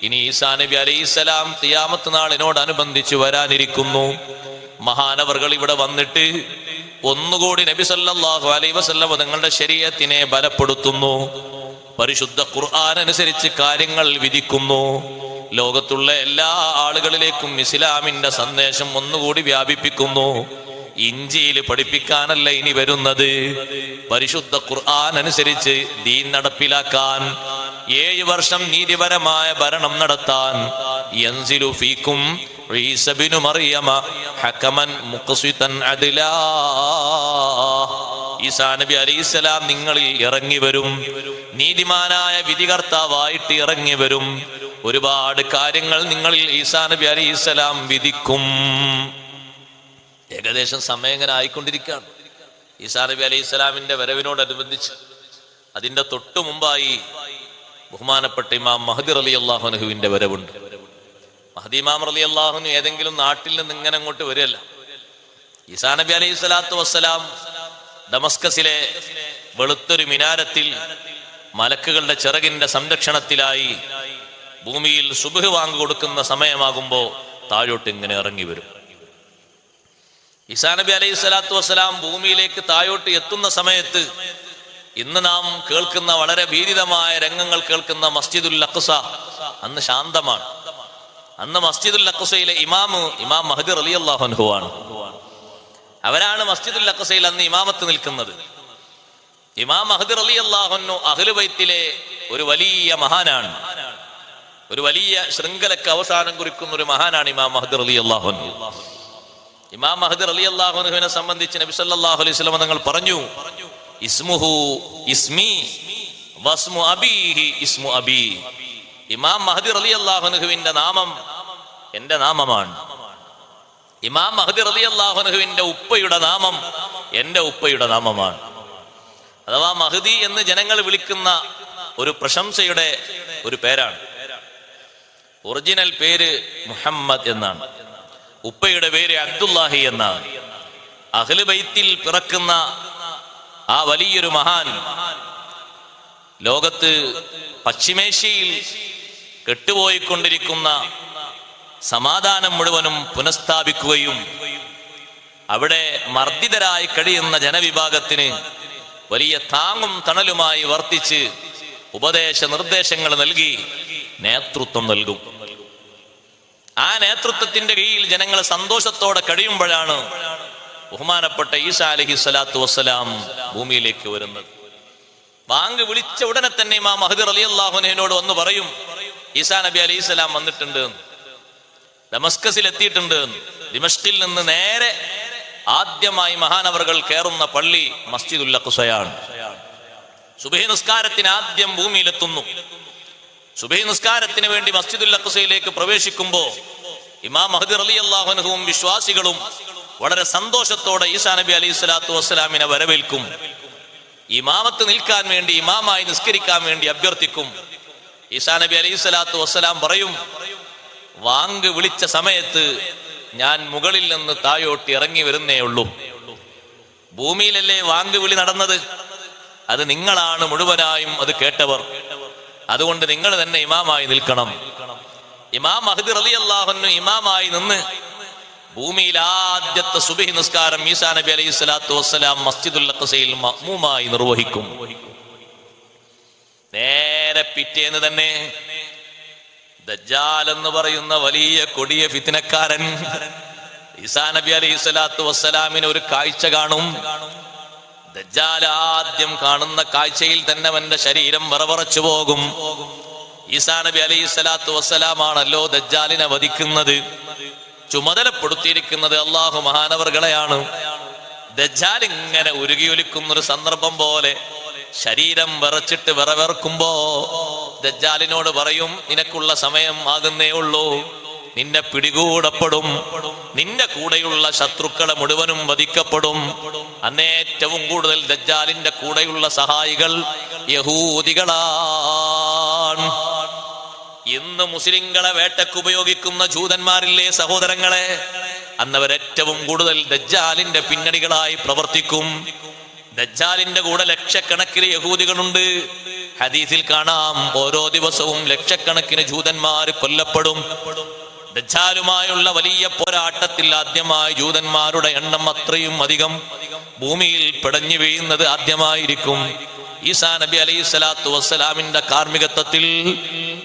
ഇനി ഈസാ നബി അലൈഹിസ്സലാം ഖിയാമത്ത് നാളിനോടനുബന്ധിച്ച് വരാനിരിക്കുന്നു. മഹാനവർകൾ ഇവിടെ വന്നിട്ട് ഒന്നുകൂടി നബി സല്ലല്ലാഹു അലൈഹി വസല്ലം തങ്ങളുടെ ശരീഅത്തിനെ ബലപ്പെടുത്തുന്നു. പരിശുദ്ധ ഖുർആൻ അനുസരിച്ച് കാര്യങ്ങൾ വിധിക്കുന്നു. ലോകത്തുള്ള എല്ലാ ആളുകളിലേക്കും ഇസ്ലാമിന്റെ സന്ദേശം ഒന്നുകൂടി വ്യാപിപ്പിക്കുന്നു. ഇഞ്ചിയിൽ പഠിപ്പിക്കാനല്ല ഇനി വരുന്നത്, പരിശുദ്ധ ഖുർആൻ അനുസരിച്ച് ദീൻ നടപ്പിലാക്കാൻ, 7 വർഷം നീതിപരമായ ഭരണം നടത്താൻ. യൻസിലു ഫീക്കും ഈസ ഇബ്നു മറിയമ ഹകമൻ മുഖ്സിതൻ അദ്ലാ. ഈസാ നബി അലൈഹിസ്സലാം നിങ്ങളിൽ ഇറങ്ങി വരും, നീതിമാനായ വിധികർത്താവായിട്ട് ഇറങ്ങി വരും. ഒരുപാട് കാര്യങ്ങൾ നിങ്ങളിൽ ഈസാ നബി അലൈഹിസ്സലാം വിധിക്കും. ഏകദേശം സമയം ഇങ്ങനെ ആയിക്കൊണ്ടിരിക്കുകയാണ്. ഈസാ നബി അലൈഹിസ്സലാമിന്റെ വരവിനോടനുബന്ധിച്ച് അതിന്റെ തൊട്ടു മുമ്പായി ബഹുമാനപ്പെട്ട ഇമാം മഹ്ദി റളിയല്ലാഹു അൻഹുവിന്റെ വരവുണ്ട്. മഹ്ദി ഇമാം റളിയല്ലാഹു അൻഹു ഏതെങ്കിലും നാട്ടിൽ നിന്ന് ഇങ്ങനെ അങ്ങോട്ട് വരികയല്ല. ഈസാ നബി അലൈഹി സ്വലാത്തു വസ്സലാം ദമസ്കസിലെ വെളുത്തൊരു മിനാരത്തിൽ മലക്കുകളുടെ ചിറകിന്റെ സംരക്ഷണത്തിലായി ഭൂമിയിൽ സുബ്ഹ് വാങ്ക് കൊടുക്കുന്ന സമയമാകുമ്പോ താഴോട്ട് ഇങ്ങനെ ഇറങ്ങി വരും. ഈസാ നബി അലൈഹി സ്വലാത്തു വസ്സലാം ഭൂമിയിലേക്ക് താഴോട്ട് എത്തുന്ന സമയത്ത് ഇന്ന് നാം കേൾക്കുന്ന വളരെ ഭീതിതമായ രംഗങ്ങൾ കേൾക്കുന്ന മസ്ജിദുൽ അഖ്സ അന്ന് ശാന്തമാണ്. അന്ന് മസ്ജിദുൽ അഖ്സയിലെ ഇമാം മഹ്ദി റളിയല്ലാഹു അൻഹു ആണ്. അവരാണ് മസ്ജിദുൽ അഖ്സയിൽ അന്ന് ഇമാമത്ത് നിൽക്കുന്നത്. ഇമാം മഹ്ദി റളിയല്ലാഹു അൻഹു അഹ്ലു ബൈത്തിലെ ഒരു വലിയ മഹാനാണ്. ഒരു വലിയ ശൃംഖലക്ക് അവസാനം കുറിക്കുന്ന ഒരു മഹാനാണ് ഇമാം മഹ്ദി റളിയല്ലാഹു അൻഹു. ഇമാം മഹ്ദി റളിയല്ലാഹു അൻഹുവിനെ സംബന്ധിച്ച് നബി സല്ലല്ലാഹു അലൈഹി വസല്ലം തങ്ങൾ പറഞ്ഞു, ഇസ്മുഹു ഇസ്മി വസ്മു അബീഹി ഇസ്മു അബീ. ഇമാം മഹ്ദി റളിയല്ലാഹു അൻഹുവിന്റെ നാമം എന്റെ നാമമാണ്. ഇമാം മഹ്ദി റളിയല്ലാഹു അൻഹുവിന്റെ ഉപ്പയുടെ നാമം എന്റെ ഉപ്പയുടെ നാമമാണ്. അഥവാ മഹ്ദി എന്ന് ജനങ്ങൾ വിളിക്കുന്ന ഒരു പ്രശംസയുടെ ഒരു പേരാണ്. ഒറിജിനൽ പേര് മുഹമ്മദ് എന്നാണ്, ഉപ്പയുടെ പേര് അബ്ദുല്ലാഹി എന്നാണ്. അഹ്ലു ബൈത്തിൽ പിറക്കുന്ന ആ വലിയൊരു മഹാൻ ലോകത്ത് പശ്ചിമേഷ്യയിൽ കെട്ടുപോയിക്കൊണ്ടിരിക്കുന്ന സമാധാനം മുഴുവനും പുനഃസ്ഥാപിക്കുകയും അവിടെ മർദ്ദിതരായി കഴിയുന്ന ജനവിഭാഗത്തിന് വലിയ താങ്ങും തണലുമായി വർത്തിച്ച് ഉപദേശ നിർദ്ദേശങ്ങൾ നൽകി നേതൃത്വം നൽകും. ആ നേതൃത്വത്തിന്റെ കീഴിൽ ജനങ്ങൾ സന്തോഷത്തോടെ കഴിയുമ്പോഴാണ് ബഹുമാനപ്പെട്ട ഈസാ അലൈഹി സ്വലാത്തു വസ്സലാം ഭൂമിയിലേക്ക് വരുന്നത്. ബാങ്ക് വിളിച്ച ഉടനെ തന്നെ ഇമാം മഹ്ദി റളിയല്ലാഹു അൻഹുവിനോട് വന്ന് പറയും, ഈസാ നബി അലൈഹി സ്വലാം വന്നിട്ടുണ്ട്, ദമസ്കസിൽ എത്തിയിട്ടുണ്ട്. ദിമഷ്കിൽ നിന്ന് നേരെ ആദ്യമായി മഹാനവറുകൾ കയറുന്ന പള്ളി മസ്ജിദുൽ അഖ്സയാണ്. സുബ്ഹി നിസ്കാരത്തിന് ആദ്യം ഭൂമിയിലെത്തുന്നു. സുബ്ഹി നിസ്കാരത്തിന് വേണ്ടി മസ്ജിദുൽ അഖ്സയിലേക്ക് പ്രവേശിക്കുമ്പോ ഇമാം മഹ്ദി റളിയല്ലാഹു അൻഹുവും വിശ്വാസികളും വളരെ സന്തോഷത്തോടെ ഈസാ നബി അലൈഹി സ്വലാത്തു വസ്സലാമിനെ വരവേൽക്കും. ഇമാമത്ത് നിൽക്കാൻ വേണ്ടി, ഇമാമായി നിസ്കരിക്കാൻ വേണ്ടി അഭ്യർത്ഥിക്കും. ഈസാ നബി അലൈഹി സ്വലാത്തു വസ്സലാം പറയും, വാങ്ക് വിളിച്ച സമയത്ത് ഞാൻ മുകളിൽ നിന്ന് താഴോട്ട് ഇറങ്ങി വരുന്നേ ഉള്ളൂ. ഭൂമിയിലല്ലേ വാങ്ക് വിളി നടന്നത്, അത് നിങ്ങളാണ് മുഴുവനായും അത് കേട്ടവർ. അതുകൊണ്ട് നിങ്ങൾ തന്നെ ഇമാമായി നിൽക്കണം. ഇമാം മഹ്ദി റളിയല്ലാഹു അൻഹു ഇമാമായി നിന്ന് ഭൂമിയിൽ ആദ്യത്തെ സുബ്ഹി നിസ്കാരം ഈസാ നബി അലൈഹി സ്വലാത്തു വസ്സലാം മസ്ജിദുൽ അഖ്സയിൽ മഅ്മൂമായി നിർവഹിക്കും. നേരെ പിറ്റേന്ന് തന്നെ ദജ്ജാൽ എന്ന് പറയുന്ന വലിയ കൊടിയ ഫിത്നക്കാരൻ ഈസാ നബി അലൈഹി സ്വലാത്തു വസ്സലാമിന് ഒരു കാഴ്ച കാണും. ദജ്ജാൽ ആദ്യം കാണുന്ന കാഴ്ചയിൽ തന്നെ അവന്റെ ശരീരം വിറവിറച്ചു പോകും. ഈസാ നബി അലൈഹി സ്വലാത്തു വസ്സലാമാണല്ലോ ദജ്ജാലിനെ വധിക്കുന്നത്. ചുമതലപ്പെടുത്തിയിരിക്കുന്നത് അള്ളാഹു മഹാനവർകളെയാണ്. ദജ്ജാൽ ഇങ്ങനെ ഉരുകിയൊലിക്കുന്ന ഒരു സന്ദർഭം പോലെ ശരീരം വിറച്ചിട്ട് വിറവിറക്കുമ്പോ ദജ്ജാലിനോട് പറയും, നിനക്കുള്ള സമയം ആകുന്നേ ഉള്ളൂ, നിന്നെ പിടികൂടപ്പെടും, നിന്റെ കൂടെയുള്ള ശത്രുക്കളെ മുഴുവനും വധിക്കപ്പെടും. അന്നേറ്റവും കൂടുതൽ ദജ്ജാലിന്റെ കൂടെയുള്ള സഹായികൾ യഹൂദികളാണ്. ഇന്ന് മുസ്ലിങ്ങളെ വേട്ടക്ക് ഉപയോഗിക്കുന്ന ജൂതന്മാരില്ലേ സഹോദരങ്ങളെ, അന്നവരേറ്റവും കൂടുതൽ ദജ്ജാലിന്റെ പിന്നണികളായി പ്രവർത്തിക്കും. ദജ്ജാലിന്റെ കൂടെ ലക്ഷക്കണക്കിന് യഹൂദികളുണ്ട്. ഹദീസിൽ കാണാം, ഓരോ ദിവസവും ലക്ഷക്കണക്കിന് ജൂതന്മാർ കൊല്ലപ്പെടും. ദജ്ജാലുമായുള്ള വലിയ പോരാട്ടത്തിൽ ആദ്യമായി ജൂതന്മാരുടെ എണ്ണം അത്രയും അധികം ഭൂമിയിൽ പിടഞ്ഞു വീഴുന്നത് ആദ്യമായിരിക്കും. ഈസാ നബി അലൈഹി സ്വലാത്തു വസ്സലാമിന്റെ കാർമ്മികത്വത്തിൽ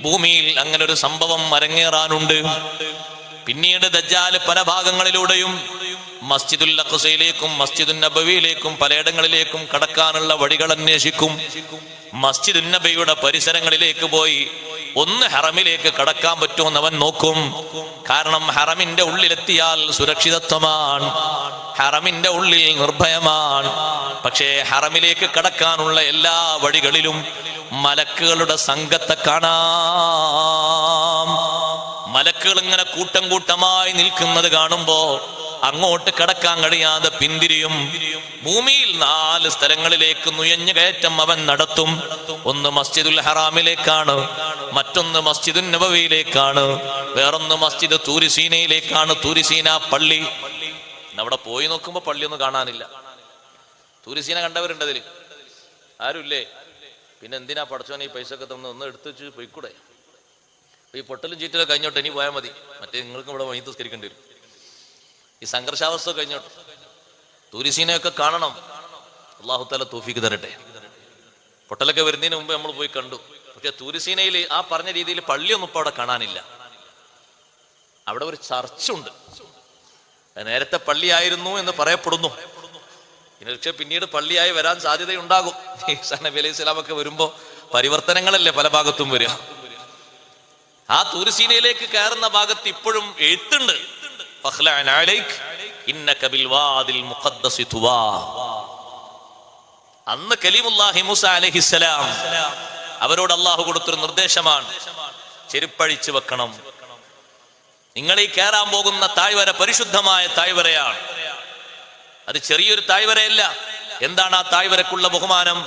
ഭൂമിയിൽ അങ്ങനെ ഒരു സംഭവം അരങ്ങേറാനുണ്ട്. പിന്നീട് ദജ്ജാൽ പല ഭാഗങ്ങളിലൂടെയും മസ്ജിദുൽ അഖ്സയിലേക്കും മസ്ജിദുൻ നബവിയിലേക്കും പലയിടങ്ങളിലേക്കും കടക്കാനുള്ള വഴികൾ അന്വേഷിക്കും. മസ്ജിദുൻ നബവിയുടെ പരിസരങ്ങളിലേക്ക് പോയി ഒന്ന് ഹറമിലേക്ക് കടക്കാൻ പറ്റുമെന്ന് അവൻ നോക്കും. കാരണം ഹറമിന്റെ ഉള്ളിലെത്തിയാൽ സുരക്ഷിതത്വമാണ്, ഹറമിന്റെ ഉള്ളിൽ നിർഭയമാണ്. പക്ഷേ ഹറമിലേക്ക് കടക്കാനുള്ള എല്ലാ വഴികളിലും മലക്കുകളുടെ സംഘത്തെ കാണാം. മലക്കുകൾ ഇങ്ങനെ കൂട്ടം കൂട്ടമായി നിൽക്കുന്നത് കാണുമ്പോ അങ്ങോട്ട് കടക്കാൻ കഴിയാതെ പിന്തിരിയും. ഭൂമിയിൽ 4 സ്ഥലങ്ങളിലേക്ക് നുഴഞ്ഞു കയറ്റം അവൻ നടത്തും. ഒന്ന് മസ്ജിദുൽ ഹറാമിലേക്കാണ്, മറ്റൊന്ന് മസ്ജിദുൻ നബവിയിലേക്കാണ്, വേറൊന്ന് മസ്ജിദ് തൂരിസീനയിലേക്കാണ്. തൂരിസീന പള്ളി. അവിടെ പോയി നോക്കുമ്പോ പള്ളിയൊന്നും കാണാനില്ല. തൂരിസീന കണ്ടവരുണ്ട് അതിൽ? ആരുമില്ലേ? പിന്നെ എന്തിനാ പടച്ചോനെ ഈ പൈസ ഒക്കെ തന്ന് ഒന്ന് എടുത്തു വെച്ച് പോയിക്കൂടെ? ഈ പൊട്ടലും ചീറ്റലും കഴിഞ്ഞോട്ടെ, ഇനി പോയാൽ മതി. മറ്റേ നിങ്ങൾക്കും ഇവിടെ വൈകി തസ്കരിക്കേണ്ടി വരും. ഈ സംഘർഷാവസ്ഥ കഴിഞ്ഞോട്ടെ. തൂരിസീനയൊക്കെ കാണണം. അല്ലാഹു തആല തൗഫീഖ് തരട്ടെ. പൊട്ടലൊക്കെ വരുന്നതിന് മുമ്പ് നമ്മൾ പോയി കണ്ടു. പക്ഷെ തൂരിസീനയിൽ ആ പറഞ്ഞ രീതിയിൽ പള്ളിയൊന്നും ഇപ്പൊ അവിടെ കാണാനില്ല. അവിടെ ഒരു ചർച്ചുണ്ട്. നേരത്തെ പള്ളിയായിരുന്നു എന്ന് പറയപ്പെടുന്നു. പക്ഷെ പിന്നീട് പള്ളിയായി വരാൻ സാധ്യതയുണ്ടാകും. ഈസാ നബി അലൈഹി സ്വലാമൊക്കെ വരുമ്പോ പരിവർത്തനങ്ങളല്ലേ പല ഭാഗത്തും വരിക. ആ തൂരിസീനയിലേക്ക് കയറുന്ന ഭാഗത്ത് ഇപ്പോഴും എഴുത്തുണ്ട്, അന്ന് കലീമുല്ലാഹി മൂസ അലൈഹിസ്സലാം അവരോട് അള്ളാഹു കൊടുത്തൊരു നിർദ്ദേശമാണ്, ചെരുപ്പഴിച്ചു വെക്കണം. നിങ്ങൾ ഈ കയറാൻ പോകുന്ന താഴ്വര പരിശുദ്ധമായ താഴ്വരയാണ്. അത് ചെറിയൊരു താഴ്വരയല്ല. എന്താണ് ആ താഴ്വരക്കുള്ള ബഹുമാനം?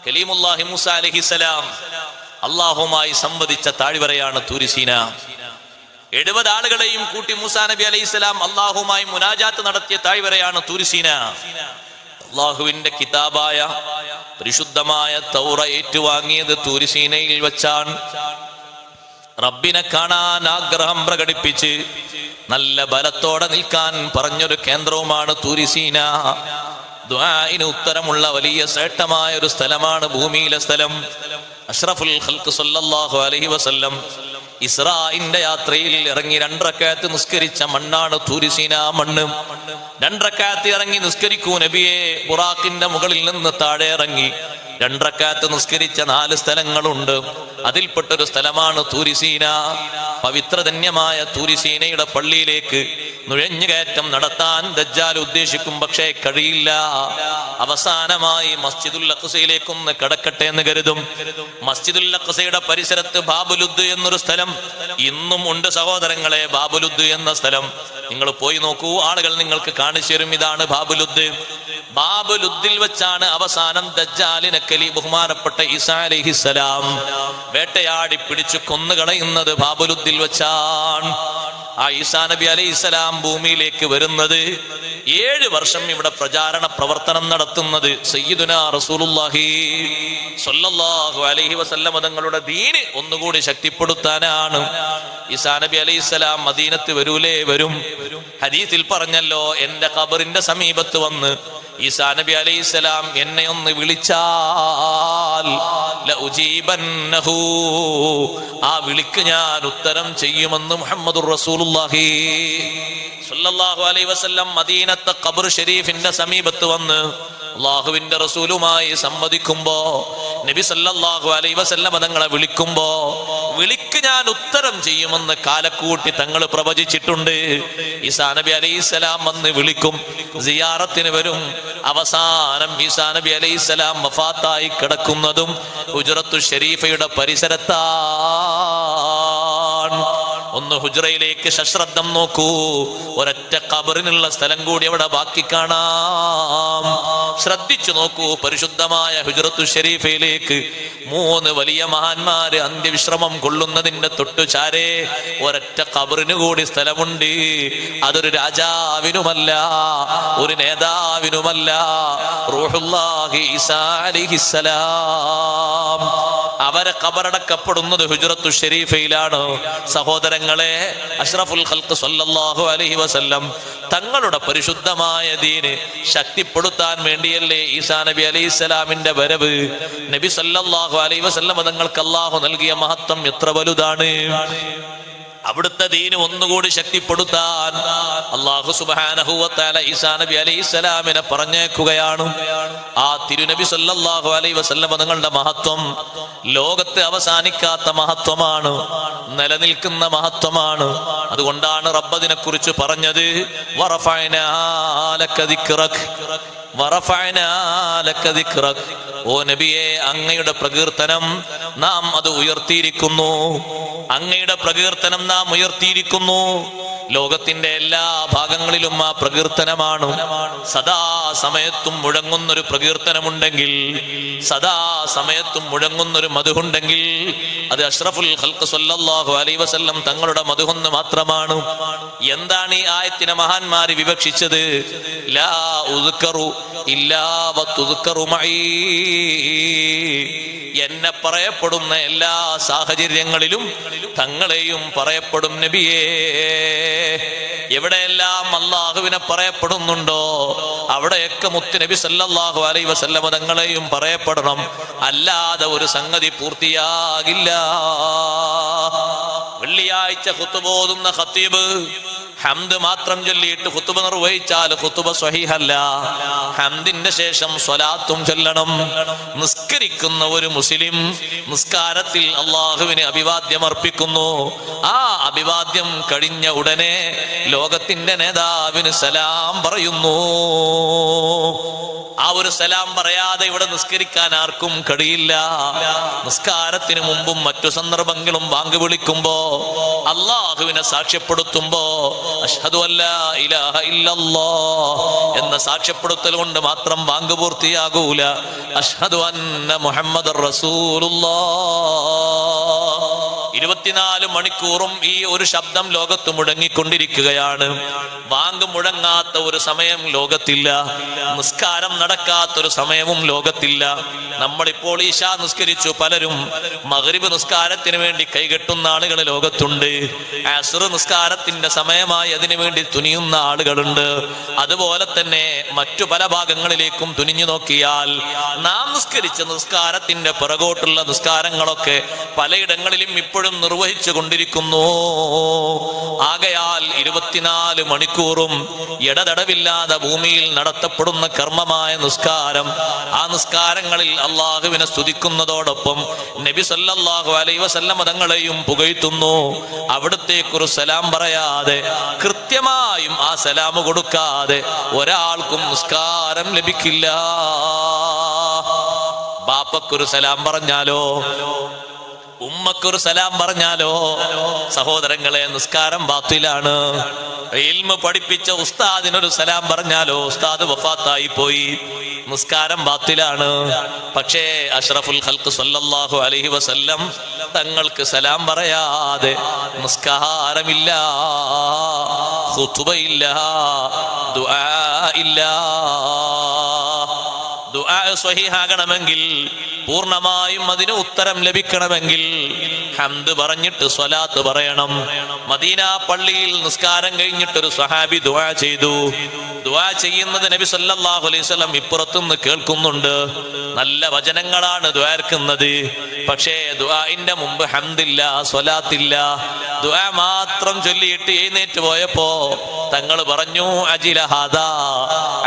കലീമുല്ലാഹി മൂസ അലൈഹിസ്സലാം അള്ളാഹുമായി സംവദിച്ച താഴ്വരയാണ് തൂരിസീന. 70 ആളുകളെയും കൂട്ടി മൂസാ നബി അലൈഹിസ്സലാം അള്ളാഹുമായി മുനാജാത്ത് നടത്തിയ താഴ്വരയാണ് തൂരിസീന. അള്ളാഹുവിന്റെ കിതാബായ പരിശുദ്ധമായ തൗറ ഏറ്റുവാങ്ങിയത് തൂരിസീനയിൽ വെച്ചാണ്. റബ്ബിനെ കാണാൻ ആഗ്രഹം പ്രകടിപ്പിച്ച് നല്ല ബലത്തോടെ നിൽക്കാൻ പറഞ്ഞൊരു കേന്ദ്രവുമാണ് തൂരിസീന. ദുആഇന് ഉത്തരമുള്ള വലിയ ശ്രേഷ്ഠമായ ഒരു സ്ഥലമാണ് ഭൂമിയിലെ സ്ഥലം. അഷ്റഫുൽ ഖൽഖ് സല്ലല്ലാഹു അലൈഹി വസല്ലം ഇസ്രാഇന്റെ യാത്രയിൽ ഇറങ്ങി 2 റക്അത്ത് നിസ്കരിച്ച മണ്ണാണ് തൂരിസീന മണ്ണ്. 2 റക്അത്ത് ഇറങ്ങി നിസ്കരിക്കൂ നബിയെ. ബുറാഖിന്റെ മുകളിൽ നിന്ന് താഴെ ഇറങ്ങി 2 റക്അത്ത് നിസ്കരിച്ച 4 സ്ഥലങ്ങളുണ്ട്. അതിൽപ്പെട്ടൊരു സ്ഥലമാണ് തൂരിസീന. പവിത്രധന്യമായ തൂരിസീനയുടെ പള്ളിയിലേക്ക് നുഴഞ്ഞു കയറ്റം നടത്താൻ ദജ്ജാൽ ഉദ്ദേശിക്കും, പക്ഷേ കഴിയില്ല. അവസാനമായി മസ്ജിദുൽ അഖ്സയിലേക്കൊന്ന് കടക്കട്ടെ എന്ന് കരുതും. മസ്ജിദുൽ അഖ്സയുടെ പരിസരത്ത് ബാബുലുദ് എന്നൊരു സ്ഥലം ഇന്നും ഉണ്ട് സഹോദരങ്ങളെ. ബാബുലുദ് എന്ന സ്ഥലം നിങ്ങൾ പോയി നോക്കൂ, ആളുകൾ നിങ്ങൾക്ക് കാണിച്ചു തരും. ഇതാണ് ബാബുലുദ്. ബാബുലുദ്ദിൽ വെച്ചാണ് അവസാനം ദജ്ജാലിനെ ബഹുമാനപ്പെട്ട ഈസാ അലൈഹിസ്സലാം വേട്ടയാടി പിടിച്ചു കൊന്നുകളയുന്നത്. ബാബുലുദ്ദിൽ വെച്ചാണ് ആ ഈസാ നബി അലൈഹിസ്സലാം ഭൂമിയിലേക്ക് വരുന്നത്. 7 വർഷം ഇവിടെ പ്രചാരണ പ്രവർത്തനം നടത്തുന്നത് സയ്യിദുനാ റസൂലുള്ളാഹി സ്വല്ലല്ലാഹു അലൈഹി വസല്ലം തങ്ങളുടെ ദീന് ഒന്നുകൂടി ശക്തിപ്പെടുത്താനാണ്. ഈസാ നബി അലൈഹിസ്സലാം മദീനത്ത് വരൂലേ? വരും. ഹദീസിൽ പറഞ്ഞല്ലോ, എന്റെ ഖബറിന്റെ സമീപത്ത് വന്ന് ഈസാ നബി അലൈഹിസ്സലാം എന്നെ ഒന്ന് വിളിച്ചാൽ ലഉജീബന്നഹു, ആ വിളിക്ക് ഞാൻ ഉത്തരം ചെയ്യുമെന്ന് മുഹമ്മദുർ റസൂലുള്ളാഹി സ്വല്ലല്ലാഹു അലൈഹി വസല്ലം മദീനത്തെ ഖബർ ഷരീഫിന്റെ സമീപത്ത് വന്ന് അള്ളാഹുവിന്റെ റസൂലുമായി സംവദിക്കുമ്പോ നബി സല്ലല്ലാഹു അലൈഹി വസല്ലം തങ്ങളെ വിളിക്കുമ്പോ വിളിക്ക് ഞാൻ ഉത്തരം ചെയ്യുമെന്ന് കാലക്കൂട്ടി തങ്ങൾ പ്രവചിച്ചിട്ടുണ്ട്. ഈസാ നബി അലൈഹിസ്സലാം വന്ന് വിളിക്കും, സിയാറത്തിന് വരും. അവസാനം ഈസാ നബി അലൈഹിസ്സലാം വഫാത്തായി കിടക്കുന്നതും ഹുജ്റത്തു ഷരീഫയുടെ പരിസരത്താണ്. ഒന്ന് ഹുജ്റയിലേക്ക് സശ്രദ്ധം നോക്കൂ. ഒരൊറ്റ ഖബറിനുള്ള സ്ഥലം കൂടി അവിടെ ബാക്കി കാണാം. ശ്രദ്ധിച്ചു നോക്കൂ. പരിശുദ്ധമായ ഹുജ്റത്തു ഷരീഫയിലേക്ക് 3 വലിയ മഹാന്മാര് അന്ത്യവിശ്രമം കൊള്ളുന്നതിന്റെ തൊട്ടുചാരെ ഒരൊറ്റ ഖബറിന് കൂടി സ്ഥലമുണ്ട്. അതൊരു രാജാവിനുമല്ല, ഒരു നേതാവിനുമല്ല, റൂഹുല്ലാഹി ഈസാ അലൈഹിസ്സലാം അവരെ ഖബറടക്കപ്പെടുന്നത് ഹുജ്റത്തു ഷരീഫയിലാണ്. സഹോദരങ്ങളെ, അഷ്റഫുൽ ഖൽഖ് സ്വല്ലല്ലാഹു അലൈഹി വസല്ലം തങ്ങളുടെ പരിശുദ്ധമായ ദീന് ശക്തിപ്പെടുത്താൻ വേണ്ടിയല്ലേ ഈസാ നബി അലൈഹിസ്സലാമിന്റെ വരവ്. നബി സല്ലല്ലാഹു അലൈഹി വസല്ലം തങ്ങൾക്ക് അല്ലാഹു നൽകിയ മഹത്വം എത്ര വലുതാണ്. അവിടുത്തെ ദീന് ഒന്നുകൂടി ശക്തിപ്പെടുത്താൻ അല്ലാഹു സുബ്ഹാനഹു വ തആല ഈസാ നബി അലൈഹിസ്സലാമിനെ പറഞ്ഞേക്കുകയാണ്. ആ തിരുനബി സല്ലല്ലാഹു അലൈഹി വസല്ലം തങ്ങളുടെ മഹത്വം ലോകത്ത് അവസാനിക്കാത്ത മഹത്വമാണ്, നിലനിൽക്കുന്ന മഹത്വമാണ്. അതുകൊണ്ടാണ് റബ്ബ് അതിനെ കുറിച്ച് പറഞ്ഞത്, വറഫഅനാ ലക ദിക്റക വറഫഅനാ ലക ദിക്റക. ഓ നബിയെ, അങ്ങയുടെ പ്രകീർത്തനം നാം അത് ഉയർത്തിയിരിക്കുന്നു. അങ്ങയുടെ പ്രകീർത്തനം നാം ഉയർത്തിയിരിക്കുന്നു. ലോകത്തിന്റെ എല്ലാ ഭാഗങ്ങളിലും ആ പ്രകീർത്തനമാണ്. സദാ സമയത്തും മുഴങ്ങുന്നൊരു പ്രകീർത്തനമുണ്ടെങ്കിൽ, സദാ സമയത്തും മുഴങ്ങുന്നൊരു മദ്ഹുണ്ടെങ്കിൽ അത് അഷ്റഫുൽ ഖൽഖ് സ്വല്ലല്ലാഹു അലൈഹി വസല്ലം തങ്ങളുടെ മദ്ഹൊന്ന് മാത്രമാണ്. എന്താണ് ഈ ആയത്തിനെ മഹാന്മാര് വിവക്ഷിച്ചത്? ലാ ഉദ്കറു ഇല്ലാ വതുദ്കറു മഈ. എന്നെ പറയപ്പെടുന്ന എല്ലാ സാഹചര്യങ്ങളിലും തങ്ങളെയും പറയപ്പെടും നബിയേ. എവിടെയെല്ലാം അള്ളാഹുവിനെ പറയപ്പെടുന്നുണ്ടോ അവിടെയൊക്കെ മുത്ത് നബി സല്ലല്ലാഹു അലൈഹി വസല്ലം തങ്ങളെയും പറയപ്പെടണം. അല്ലാതെ ഒരു സംഗതി പൂർത്തിയാകില്ല. വെള്ളിയാഴ്ച ഖുതുബ ഓതുന്ന ഖതീബ് ഹംദ് മാത്രം ചൊല്ലിയിട്ട് ഖുതുബ നിർവഹിച്ചാൽ ഖുതുബ സ്വഹീഹല്ല. ഹംദിന്റെ ശേഷം സ്വലാത്തും ചൊല്ലണം. നിസ്കരിക്കുന്ന ഒരു മുസ്ലിം നിസ്കാരത്തിൽ അള്ളാഹുവിന് അഭിവാദ്യം അർപ്പിക്കുന്നു. ആ അഭിവാദ്യം കഴിഞ്ഞ ഉടനെ ലോകത്തിന്റെ നേതാവിന് സലാം പറയുന്നു. ആ ഒരു സലാം പറയാതെ ഇവിടെ നിസ്കരിക്കാൻ ആർക്കും കഴിയില്ല. നിസ്കാരത്തിന് മുമ്പും മറ്റു സന്ദർഭങ്ങളും ബാങ്ക് വിളിക്കുമ്പോ, അള്ളാഹുവിനെ സാക്ഷ്യപ്പെടുത്തുമ്പോ അഷ്ഹദു അല്ലാ ഇലാഹ ഇല്ലല്ലാഹ് എന്ന സാക്ഷ്യപ്പെടുത്തൽ കൊണ്ട് മാത്രം ബാങ്ക് പൂർത്തിയാകൂല. അഷ്ഹദു അന്ന മുഹമ്മദർ റസൂലുള്ളാഹ്. 24 മണിക്കൂറും ഈ ഒരു ശബ്ദം ലോകത്ത് മുഴങ്ങിക്കൊണ്ടിരിക്കുകയാണ്. ബാങ്ക് മുഴങ്ങാത്ത ഒരു സമയം ലോകത്തില്ല. നിസ്കാരം നടക്കാത്തൊരു സമയവും ലോകത്തില്ല. നമ്മളിപ്പോൾ ഈശാ നിസ്കരിച്ചു, പലരും മഗ്രിബ് നിസ്കാരത്തിന് വേണ്ടി കൈകെട്ടുന്ന ആളുകൾ ലോകത്തുണ്ട്. അസ്ർ നിസ്കാരത്തിന്റെ സമയമായി അതിനു വേണ്ടി തുനിയുന്ന ആളുകളുണ്ട്. അതുപോലെ തന്നെ മറ്റു പല ഭാഗങ്ങളിലേക്കും തുനിഞ്ഞു നോക്കിയാൽ നാം നിസ്കരിച്ച നിസ്കാരത്തിന്റെ പിറകോട്ടുള്ള നിസ്കാരങ്ങളൊക്കെ പലയിടങ്ങളിലും ഇപ്പോഴും നിർവഹിച്ചു കൊണ്ടിരിക്കുന്നു. ആകയാൽ 24 മണിക്കൂറും ഇടതടവില്ലാതെ ഭൂമിയിൽ നടത്തപ്പെടുന്ന കർമ്മമായ നിസ്കാരം, ആ നിസ്കാരങ്ങളിൽ അള്ളാഹുവിനെ സ്തുതിക്കുന്നതോടൊപ്പം നബി സല്ലല്ലാഹു അലൈഹി വസല്ലം തങ്ങളെയും പുകഴ്ത്തുന്നു. അവിടത്തേക്കൊരു സലാം പറയാതെ, കൃത്യമായും ആ സലാം കൊടുക്കാതെ ഒരാൾക്കും നിസ്കാരം ലഭിക്കില്ല. ബാപ്പക്കൊരു സലാം പറഞ്ഞാലോ, ഉമ്മക്കൊരു സലാം പറഞ്ഞാലോ, സഹോദരങ്ങളെ, നിസ്കാരം ബാത്തിലാണ്. ഇൽമ് പഠിപ്പിച്ച ഉസ്താദിനൊരു സലാം പറഞ്ഞാലോ, ഉസ്താദ് വഫാത്തായി പോയി, നിസ്കാരം ബാത്തിലാണ്. പക്ഷേ അഷ്റഫുൽ ഖൽഖ് സ്വല്ലല്ലാഹു അലൈഹി വസല്ലം തങ്ങൾക്ക് സലാം പറയാതെ നിസ്കാരമില്ല, ഖുതുബയില്ല, ദുആ ഇല്ല. ദുആ സ്വഹീഹാകണമെങ്കിൽ, പൂർണ്ണമായും അതിന് ഉത്തരം ലഭിക്കണമെങ്കിൽ ഹംദ് പറഞ്ഞിട്ട് സ്വലാത്ത് പറയണം. മദീന പള്ളിയിൽ നിസ്കാരം കഴിഞ്ഞിട്ടൊരു സ്വഹാബി ദുആ ചെയ്തു. ദുആ ചെയ്യുന്നത് നബി സല്ലല്ലാഹു അലൈഹി വസല്ലം ഇപ്പുറത്തുനിന്ന് കേൾക്കുന്നുണ്ട്. നല്ല വചനങ്ങളാണ് ദുആർക്കുന്നത്. പക്ഷേ ദുആഇന്റെ മുമ്പ് ഹംദില്ല, സ്വലാത്തില്ല. ദുആ മാത്രം ചൊല്ലിയിട്ട് എഴുന്നേറ്റ് പോയപ്പോ തങ്ങൾ പറഞ്ഞു, അജില ഹാദാ,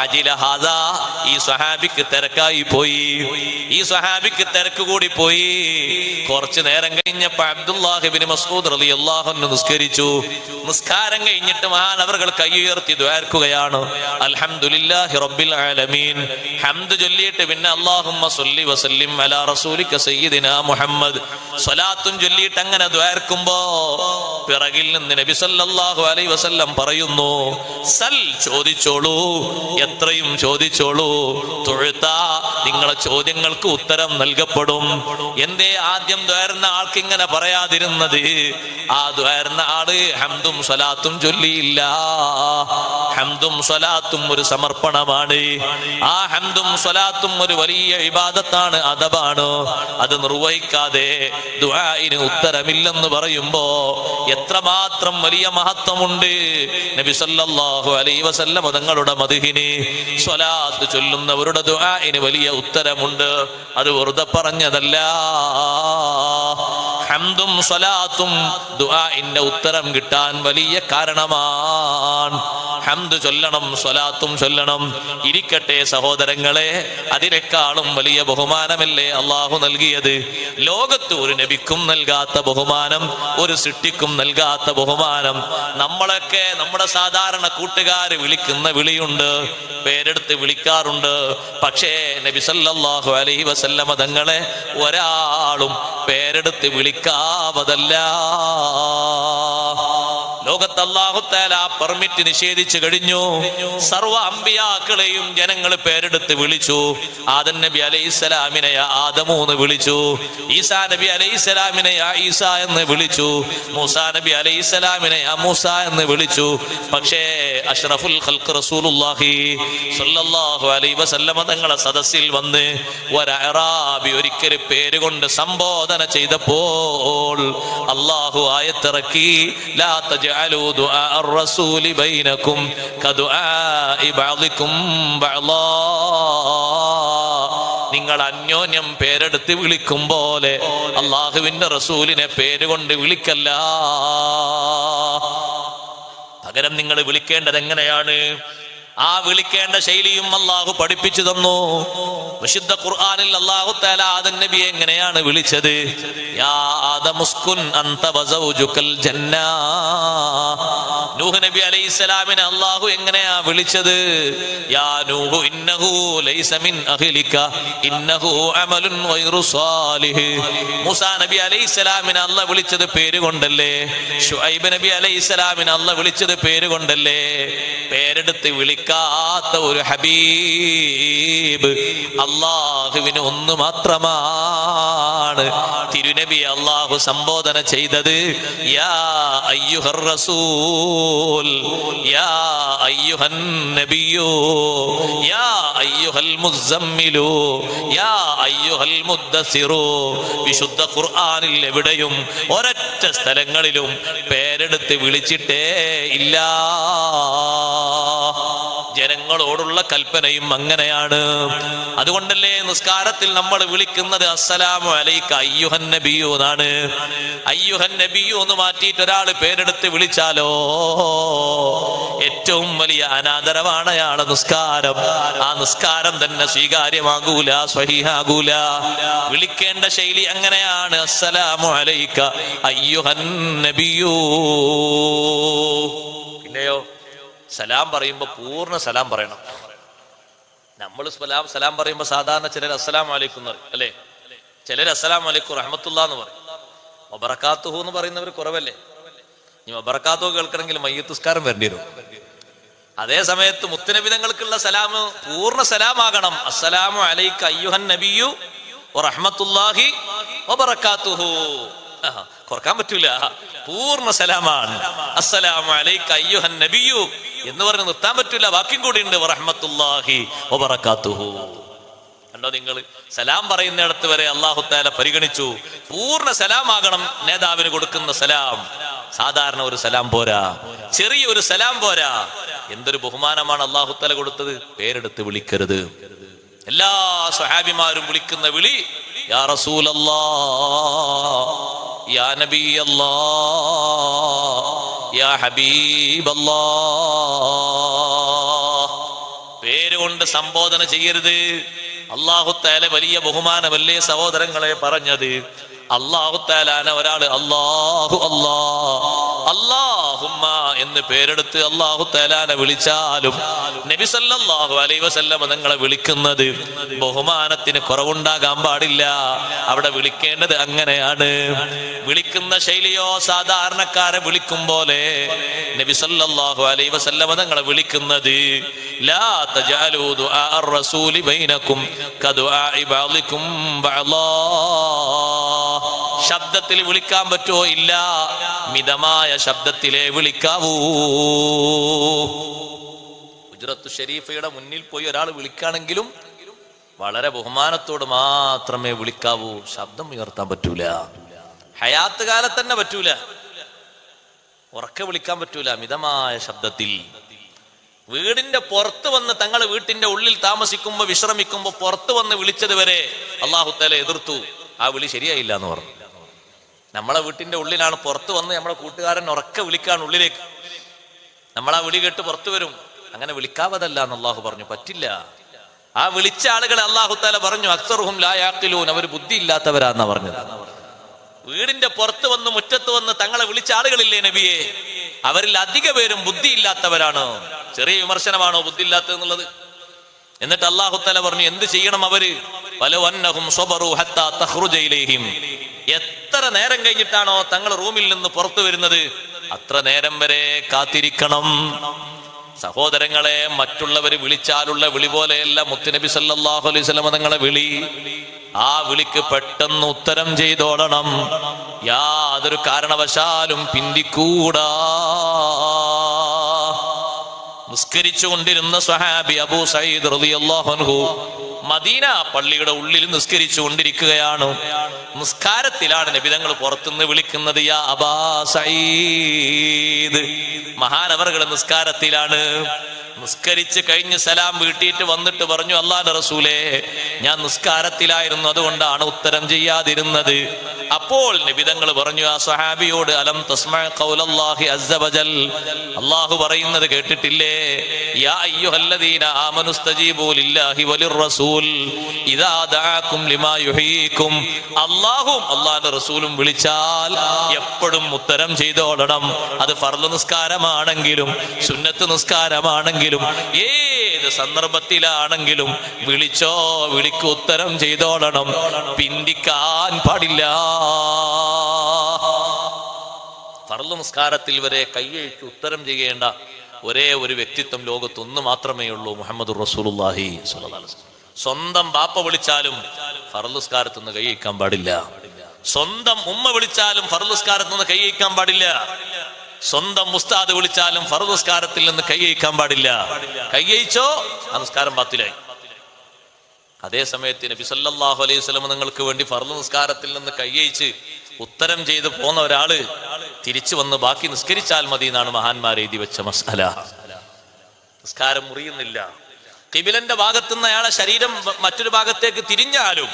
അജില ഹാദാ. ഈ സ്വഹാബിക്ക് തിരക്കായി പോയി, ഈ സ്വഹാബിക്ക് തിരക്ക് കൂടി പോയി. കുറച്ചു നേരം കഴിഞ്ഞപ്പോ അബ്ദുല്ലാഹി ഇബ്നു മസ്ഊദ് റളിയല്ലാഹു അൻഹു നിസ്കരിച്ചു. നിസ്കാരം കഴിഞ്ഞിട്ട് മഹാനവറുകൾ കൈ ഉയർത്തി ദുആർക്കുകയാണ്, അൽഹംദുലില്ലാഹി റബ്ബിൽ ആലമീൻ. ഹംദ് ചൊല്ലിയിട്ട് പിന്നെ അല്ലാഹുമ്മ സ്വല്ലി വസല്ലിം അലാ റസൂലിക സയ്യിദിനാ മുഹമ്മദ്, സ്വലാത്തും ചൊല്ലിയിട്ട് അങ്ങനെ ദുആർക്കുമ്പോ പിറകിൽ നിന്ന് നബി സല്ലല്ലാഹു അലൈഹി വസല്ലം പറയുന്നു, സൽ ചോദിച്ചോളൂ, എത്രയും ചോദിച്ചോളൂ, തുഴുത്ത നിങ്ങളെ ചോദ്യങ്ങൾക്ക് ഉത്തരം നൽകപ്പെടും. എന്തേ ആദ്യം ദ്വാരുന്ന ആൾക്ക് ഇങ്ങനെ പറയാതിരുന്നത്? ആ ദ്വാരുന്ന ആള് ഹംദും സ്വലാത്തും ചൊല്ലിയില്ല. ഹംദും സ്വലാത്തും ഒരു സമർപ്പണമാണ്. ആ ഹംദും സ്വലാത്തും ഒരു വലിയ ഇബാദത്താണ്, അദബാണ്. അത് നിർവഹിക്കാതെ ദുആഇന് ഉത്തരമില്ലെന്ന് പറയുമ്പോ എത്രമാത്രം വലിയ മഹത്വമുണ്ട്. നബി സല്ലല്ലാഹു അലൈഹി വസല്ലം തങ്ങളുടെ മദ്ഹിന്, സ്വലാത്ത് ചൊല്ലുന്നവരുടെ ദുആഇന് വലിയ ഉത്തരമുണ്ട്. അത് വെറുതെ പറഞ്ഞതല്ല. ഹംദും സ്വലാത്തും ദുആഇന്റെ ഉത്തരം കിട്ടാൻ വലിയ കാരണമാണ്. ഹംദ് ചൊല്ലണം, സ്വലാത്തും ചൊല്ലണം. ഇരിക്കട്ടെ സഹോദരങ്ങളെ, അതിനേക്കാളും വലിയ ബഹുമാനമല്ലേ അള്ളാഹു നൽകിയത്? ലോകത്ത് ഒരു നബിക്കും നൽകാത്ത ബഹുമാനം, ഒരു സൃഷ്ടിക്കും നൽകാത്ത ബഹുമാനം. നമ്മളൊക്കെ നമ്മുടെ സാധാരണ കൂട്ടുകാര് വിളിക്കുന്ന വിളിയുണ്ട്, പേരെടുത്ത് വിളിക്കാറുണ്ട്. പക്ഷേ നബി സല്ലല്ലാഹു അലൈഹി വസല്ലമ തങ്ങളെ ഒരാളും പേരെടുത്ത് വിളിക്കാവതല്ല. ലോകത്ത് അല്ലാഹു തആല പെർമിറ്റ് നിഷേധിച്ചു കഴിഞ്ഞു. സർവ്വ അമ്പിയാക്കളെയും ജനങ്ങൾ പേരെടുത്ത് വിളിച്ചു. ആദം നബി അലൈഹിസ്സലാമിനെ ആദമു എന്ന് വിളിച്ചു. ഈസാ നബി അലൈഹിസ്സലാമിനെ ഈസ എന്ന് വിളിച്ചു. മൂസാ നബി അലൈഹിസ്സലാമിനെ മൂസ എന്ന് വിളിച്ചു. പക്ഷേ അഷ്റഫുൽ ഖൽഖ് റസൂലുള്ളാഹി സ്വല്ലല്ലാഹു അലൈഹി വസല്ലമ തങ്ങളെ സദസ്സിൽ വന്ന് ഒരഅറാബി ഒരിക്കൽ പേരുകൊണ്ട് സംബോധന ചെയ്തപ്പോൾ അല്ലാഹു ആയത്തിറക്കി, ലാ തജ്അലൂ ദുആ അർ-റസൂലി ബൈനകും കദുആഇ ബഅദികും ബഅദാ. നിങ്ങൾ അന്യോന്യം പേരെടുത്ത് വിളിക്കും പോലെ അള്ളാഹുവിന്റെ റസൂലിനെ പേരുകൊണ്ട് വിളിക്കല്ല. പകരം നിങ്ങൾ വിളിക്കേണ്ടത് എങ്ങനെയാണ്? ആ വിളിക്കേണ്ട ശൈലിയും അള്ളാഹു പഠിപ്പിച്ചു തന്നു. വിശുദ്ധ ഖുർആനിൽ അല്ലാഹു തആല ആദം നബിയെ എങ്ങനെയാണ് വിളിച്ചത്? യാ ആദമുസ്കുൻ അൻത വസൗജുകൽ ജന്ന. നൂഹ് നബി അലൈഹിസ്സലാമിനെ അല്ലാഹു എങ്ങനെയാ വിളിച്ചത്? യാ നൂഹു ഇന്നഹു ലൈസ മിൻ അഹ്ലിക ഇന്നഹു അമലുൻ ഗൈറു സാലിഹ്. മൂസാ നബി അലൈഹിസ്സലാമിനെ അല്ലാഹു വിളിച്ചത് പേരുകൊണ്ടല്ലേ? ശുഐബ് നബി അലൈഹിസ്സലാമിനെ അല്ലാഹു വിളിച്ചത് പേരുകൊണ്ടല്ലേ? പേരെടുത്ത് വിളിക്കാത്ത ഒരു ഹബീബ് അള്ളാഹുവിന് ഒന്ന് മാത്രമാണ്. തിരുനബി അള്ളാഹു സംബോധന ചെയ്തത് യാ അയ്യുഹർ റസൂൽ, യാ അയ്യുഹൻ നബിയു, യാ അയ്യുഹൽ മുസമ്മിലു, യാ അയ്യുഹൽ മുദ്ദസിറു. വിശുദ്ധ ഖുർആനിൽ എവിടെയും ഒരൊറ്റ സ്ഥലങ്ങളിലും പേരെടുത്ത് വിളിച്ചിട്ടേ ഇല്ല. ജനങ്ങളോടുള്ള കൽപ്പനയും അങ്ങനെയാണ്. അതുകൊണ്ടല്ലേ നിസ്കാരത്തിൽ നമ്മൾ വിളിക്കുന്നത് അസ്സലാമു അലൈക അയ്യുഹൻ നബിയു എന്നാണ്. അയ്യുഹൻ നബിയു എന്ന് മാറ്റിയിട്ട് ഒരാൾ പേരെടുത്ത് വിളിച്ചാലോ ഏറ്റവും വലിയ അനാദരവാണ് അയാളെ നിസ്കാരം. ആ നിസ്കാരം തന്നെ സ്വീകാര്യമാകൂല, സ്വഹീഹാകൂല. വിളിക്കേണ്ട ശൈലി അങ്ങനെയാണ്, അസ്സലാമു അലൈക അയ്യുഹൻ നബിയു. പിന്നെയോ സലാം പറയുമ്പോ പൂർണ്ണ സലാം പറയണം. നമ്മൾ സലാം പറയുമ്പോ സാധാരണ ചിലർ അസ്സലാമു അലൈക്കും എന്ന് പറയും, അല്ലേ? ചിലർ അസ്സലാമു അലൈക്കും റഹ്മത്തുള്ളാഹി എന്ന് പറയും. വബറകാതുഹു എന്ന് പറയുന്നവർ കുറവല്ലേ? ഇനി വബറകാതുഹു കേൾക്കണമെങ്കിൽ മയ്യിത്ത് നിസ്കാരം വരേണ്ടി വരും. അതേ സമയത്ത് മുത്തുനബി തങ്ങൾക്കുള്ള സലാം പൂർണ്ണ സലാമാകണം. അസ്സലാമു അലൈക അയ്യുഹൻ നബിയു വറഹ്മത്തുള്ളാഹി വബറകാതുഹു. കുറക്കാൻ പറ്റൂല, പൂർണ്ണ സലാമാണ്. അസ്സലാമു അലൈക അയ്യുഹൻ നബിയു എന്ന് പറഞ്ഞ് നിർത്താൻ പറ്റൂല, ബാക്കിയും കൂടി ഉണ്ട് വറഹ്മത്തുള്ളാഹി വബറകാതുഹു. കണ്ടോ നിങ്ങൾ, സലാം പറയുന്നിടത്ത് വരെ അല്ലാഹു തആല പരിഗണിച്ചു. പൂർണ്ണ സലാമാകണം നേതാവിന് കൊടുക്കുന്ന സലാം. സാധാരണ ഒരു സലാം പോരാ, ചെറിയൊരു സലാം പോരാ. എന്തൊരു ബഹുമാനമാണ് അല്ലാഹു തആല കൊടുത്തത്. പേരെടുത്ത് വിളിക്കരുത്. എല്ലാ സ്വഹാബിമാരും വിളിക്കുന്ന വിളി യാ റസൂലല്ലാഹ്, യാ നബിയല്ലാഹ്, യാ ഹബീബല്ലാഹ്. പേരുകൊണ്ട് സംബോധന ചെയ്യരുത്. അല്ലാഹു തആല വലിയ ബഹുമാനമല്ലേ സഹോദരങ്ങളെ പറഞ്ഞത്. അല്ലാഹു തആലാനെ ഒരാള് അല്ലാഹു അല്ലാഹ് അല്ലാഹുമ്മ ഉമ്മ എന്ന് പേരെടുത്ത് അല്ലാഹു തആലാനെ വിളിച്ചാലും നബി സല്ലല്ലാഹു അലൈഹി വസല്ലം നിങ്ങളെ വിളിക്കുന്നത് ബഹുമാനത്തിന് കുറവുണ്ടാകാൻ പാടില്ല. അവിടെ വിളിക്കേണ്ടത് അങ്ങനെയാണ്. വിളിക്കുന്ന ശൈലിയോ സാധാരണക്കാരെ വിളിക്കും പോലെ നബി സല്ലല്ലാഹു അലൈഹി വസല്ലം നിങ്ങളെ വിളിക്കുന്നത് ലാ തജഅലൂ ദുആ അർ-റസൂലി ബൈനകും കദുആഇ ബഅദികും ബഅദാ. ശബ്ദത്തിൽ വിളിക്കാൻ പറ്റുമോ? ഇല്ല, മിതമായ ശബ്ദത്തിലേ വിളിക്കാവൂ. ഹുജ്റത്തു ഷരീഫയുടെ മുന്നിൽ പോയി ഒരാൾ വിളിക്കുകയാണെങ്കിലും വളരെ ബഹുമാനത്തോട് മാത്രമേ വിളിക്കാവൂ. ശബ്ദം ഉയർത്താൻ പറ്റൂല. ഹയാത്ത് കാലത്ത് തന്നെ പറ്റൂല. ഉറക്കെ വിളിക്കാൻ പറ്റൂല. മിതമായ ശബ്ദത്തിൽ. വീടിന്റെ പുറത്ത് വന്ന് തങ്ങൾ വീട്ടിന്റെ ഉള്ളിൽ താമസിക്കുമ്പോ വിശ്രമിക്കുമ്പോ പുറത്ത് വന്ന് വിളിച്ചത് വരെ അല്ലാഹു തആല എതിർത്തു. ആ വിളി ശരിയായില്ല എന്ന് പറഞ്ഞു. നമ്മളെ വീട്ടിന്റെ ഉള്ളിലാണ്, പുറത്ത് വന്ന് നമ്മളെ കൂട്ടുകാരൻ ഉറക്കെ വിളിക്കാണ് ഉള്ളിലേക്ക്. നമ്മളാ വിളി കേട്ട് പുറത്തു വരും. അങ്ങനെ വിളിക്കാവതല്ല എന്ന് അള്ളാഹു പറഞ്ഞു. പറ്റില്ല. ആ വിളിച്ച ആളുകളെ അല്ലാഹു തആല പറഞ്ഞു അക്സറുഹും ലാ യഅഖിലൂൻ, അവർ ബുദ്ധി ഇല്ലാത്തവരാന്നാ പറഞ്ഞത്. വീടിന്റെ പുറത്ത് വന്ന് മുറ്റത്ത് വന്ന് തങ്ങളെ വിളിച്ച ആളുകളില്ലേ നബിയെ, അവരിൽ അധിക പേരും ബുദ്ധി ഇല്ലാത്തവരാണ്. ചെറിയ വിമർശനമാണോ ബുദ്ധി ഇല്ലാത്തതെന്നുള്ളത്? എന്നിട്ട് അല്ലാഹു തആല പറഞ്ഞു എന്ത് ചെയ്യണം അവര്? വലൗ അന്നഹും സ്വബറു ഹത്താ തഖ്റുജ ഇലൈഹിം, എത്ര നേരം കഴിഞ്ഞിട്ടാണോ തങ്ങൾ റൂമിൽ നിന്ന് പുറത്തു വരുന്നത് അത്ര നേരം വരെ കാത്തിരിക്കണം. സഹോദരങ്ങളെ, മറ്റുള്ളവര് വിളിച്ചാലുള്ള വിളി പോലെയല്ല മുത്തുനബി സല്ലല്ലാഹു അലൈഹി വസല്ലം തങ്ങളെ വിളി. ആ വിളിക്ക് പെട്ടെന്ന് ഉത്തരം ചെയ്തോളണം. യാതൊരു കാരണവശാലും പിന്തിക്കൂടാ. നിസ്കരിച്ചു കൊണ്ടിരുന്ന സ്വഹാബി അബൂ സഈദ് റളിയല്ലാഹു അൻഹു മദീന പള്ളിയുടെ ഉള്ളിൽ നിസ്കരിച്ചു കൊണ്ടിരിക്കുകയാണ്. നിസ്കാരത്തിലാണ് നബിതങ്ങൾ പുറത്തുനിന്ന് വിളിക്കുന്നത് യാ അബാ സഈദ്. മഹാനവറുകൾ നിസ്കാരത്തിലാണ്. നിസ്കരിച്ച് കഴിഞ്ഞ് സലാം വീട്ടിയിട്ട് വന്നിട്ട് പറഞ്ഞു അല്ലാഹുവിന്റെ റസൂലേ, ഞാൻ നിസ്കാരത്തിലായിരുന്നു, അതുകൊണ്ടാണ് ഉത്തരം ചെയ്യാതിരുന്നത്. അപ്പോൾ നബിതങ്ങൾ പറഞ്ഞു ആ സ്വഹാബിയോട് അലം തസ്മഅ ഖൗലല്ലാഹി അസ്സ വജൽ, അല്ലാഹു പറയുന്നത് കേട്ടിട്ടില്ലേ? യാ അയ്യുഹല്ലദീന ആമനു സ്തജീബു ലില്ലാഹി വലിർറസൂൽ ഇദാ ദഅാകും ലിമാ യുഹീകും. അല്ലാഹും അല്ലാഹുവിന്റെ റസൂലും വിളിച്ചാൽ എപ്പോഴും ഉത്തരം ചെയ്തോളണം. അത് ഫർള് നിസ്കാരമാണെങ്കിലും സുന്നത്ത് നിസ്കാരമാണെങ്കിലും ഏത് സന്ദർഭത്തിലാണെങ്കിലും വിളിച്ചോ, വിളിക്ക് ഉത്തരം ചെയ്തോളണം. പിന്തിക്കാൻ പാടില്ല. ഫർള് നിസ്കാരത്തിൽ വരെ കൈയഴിച്ച് ഉത്തരം ചെയ്യേണ്ട ഒരേ ഒരു വ്യക്തിത്വം ലോകത്തൊന്നു മാത്രമേ ഉള്ളൂ, മുഹമ്മദുർ റസൂലുള്ളാഹി സ്വല്ലല്ലാഹു അലൈഹി വസല്ലം. സ്വന്തം ബാപ്പ വിളിച്ചാലും ഫർള് നിസ്കാരത്തിൽ നിന്ന് കൈയഴിക്കാൻ പാടില്ല. സ്വന്തം ഉമ്മ വിളിച്ചാലും ഫർള് നിസ്കാരത്തിൽ നിന്ന് കൈയഴിക്കാൻ പാടില്ല. സ്വന്തം ഉസ്താദ് വിളിച്ചാലും ഫർള് നിസ്കാരത്തിൽ നിന്ന് കൈയഴിക്കാൻ പാടില്ല. കൈയഴിച്ചോ ആ നിസ്കാരം ബാത്തിലായി. അതേ സമയത്ത് നബി സല്ലല്ലാഹു അലൈഹി വസല്ലം നിങ്ങൾക്ക് വേണ്ടി ഫർള് നിസ്കാരത്തിൽ നിന്ന് കൈയഴിച്ച് ഉത്തരം ചെയ്ത് പോന്ന ഒരാള് തിരിച്ചു വന്ന് ബാക്കി നിസ്കരിച്ചാൽ മതി എന്നാണ് മഹാന്മാർ എഴുതി വെച്ച മസ്അല. നിസ്കാരം മുറിയുന്നില്ല. ഖിബിലന്റെ ഭാഗത്തുനിന്ന് അയാളെ ശരീരം മറ്റൊരു ഭാഗത്തേക്ക് തിരിഞ്ഞാലും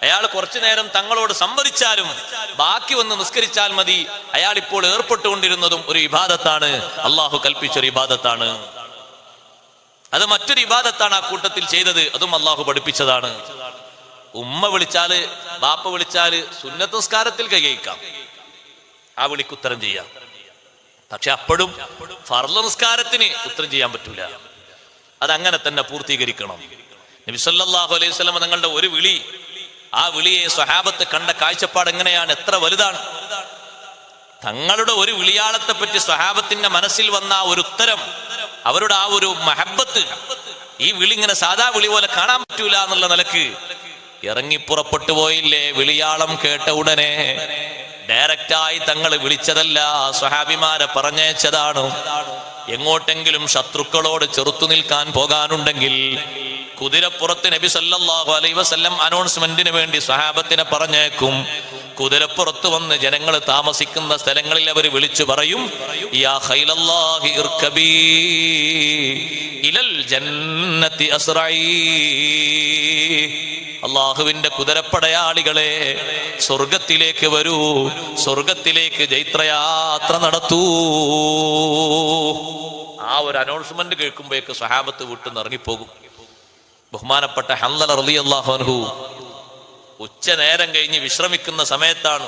അയാൾ കുറച്ചു നേരം തങ്ങളോട് സംവദിച്ചാലും ബാക്കി വന്ന് നിസ്കരിച്ചാൽ മതി. അയാൾ ഇപ്പോൾ ഏർപ്പെട്ടുകൊണ്ടിരുന്നതും ഒരു ഇബാദത്താണ്, അള്ളാഹു കൽപ്പിച്ചൊരു ഇബാദത്താണ്. അത് മറ്റൊരു ഇബാദത്താണ് ആ കൂട്ടത്തിൽ ചെയ്തത്, അതും അള്ളാഹു പഠിപ്പിച്ചതാണ്. ഉമ്മ വിളിച്ചാല് ബാപ്പ വിളിച്ചാല് സുന്നത്ത് നിസ്കാരത്തിൽ കൈകഴിക്കാം, ആ വിളിക്ക് ഉത്തരം ചെയ്യാം. പക്ഷെ അപ്പോഴും ഫർള് നിസ്കാരത്തിന് ഉത്തരം ചെയ്യാൻ പറ്റൂല. അതങ്ങനെ തന്നെ പൂർത്തീകരിക്കണം. നബി സല്ലല്ലാഹു അലൈഹി വസല്ലം തങ്ങളുടെ ഒരു വിളി, ആ വിളിയെ സ്വഹാബത്ത് കണ്ട കാഴ്ചപ്പാട് എങ്ങനെയാണ്, എത്ര വലുതാണ്. തങ്ങളുടെ ഒരു വിളിയാളത്തെ പറ്റി സ്വഹാബത്തിന്റെ മനസ്സിൽ വന്ന ആ ഒരു ഉത്തരം, അവരുടെ ആ ഒരു മഹബത്ത്, ഈ വിളി ഇങ്ങനെ സാധാ വിളി പോലെ കാണാൻ പറ്റൂല എന്നുള്ള നിലക്ക് ഇറങ്ങി പുറപ്പെട്ടു പോയില്ലേ. വിളിയാളം കേട്ട ഉടനെ ഡയറക്റ്റായി തങ്ങൾ വിളിച്ചതല്ല, സ്വഹാബിമാരെ പറഞ്ഞയച്ചതാണ്. എങ്ങോട്ടെങ്കിലും ശത്രുക്കളോട് ചെറുത്തു നിൽക്കാൻ പോകാനുണ്ടെങ്കിൽ കുതിരപ്പുറത്ത് നബി സല്ലല്ലാഹു അലൈഹി വസല്ലം അനൗൺസ്മെന്റിന് വേണ്ടി സ്വഹാബത്തിനെ പറഞ്ഞേക്കും. കുതിരപ്പുറത്ത് വന്ന് ജനങ്ങൾ താമസിക്കുന്ന സ്ഥലങ്ങളിൽ അവർ വിളിച്ചു പറയും, യാ ഖൈലല്ലാഹി ഇർകബീ ഇലൽ ജന്നത്തി അസ്റഈ. അള്ളാഹുവിന്റെ കുതിരപ്പടയാളികളെ, സ്വർഗത്തിലേക്ക് വരൂ, സ്വർഗത്തിലേക്ക് ജൈത്രയാത്ര നടത്തൂ. ആ ഒരു അനൗൺസ്മെന്റ് കേൾക്കുമ്പോഴേക്ക് സ്വഹാബത്ത് വീട്ടിൽ നിന്ന് ഇറങ്ങിപ്പോകും. ബഹുമാനപ്പെട്ട ഹൻദല റളിയല്ലാഹു അൻഹു ഉച്ച നേരം കഴിഞ്ഞ് വിശ്രമിക്കുന്ന സമയത്താണ്